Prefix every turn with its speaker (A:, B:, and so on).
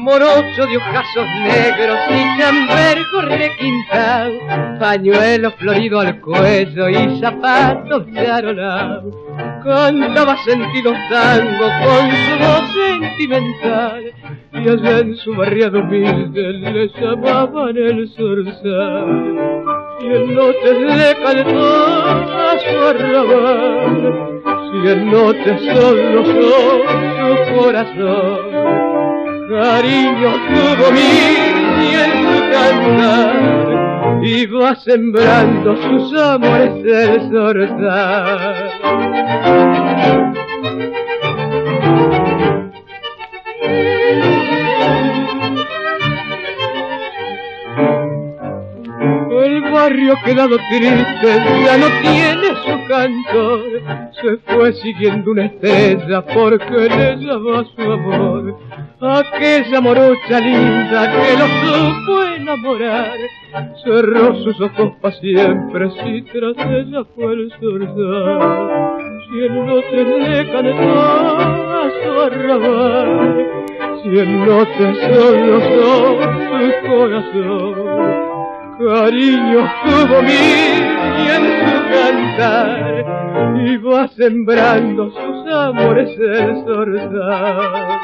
A: Morocho de ojazos negros y chambergo requintado, pañuelo florido al cuello y zapatos charolados. Cantaba sentidos tango con su voz sentimental, y allá en su barriada humilde le llamaban el zorzal. Y en noches le cantó a su arrabal, si en noches solo su corazón. Cariño tuvo mil y en su cantar iba sembrando sus amores del zorzal. El barrio quedado triste ya no tiene su cantor, se fue siguiendo una estrella porque le llama su amor. Aquella morocha linda que lo supo enamorar, cerró sus ojos pa' siempre si tras ella fue el zorzal. Si en noches le cantó a su arrabal, si en noches solo su corazón. Cariño tuvo mil y en su cantar iba sembrando sus amores el zorzal.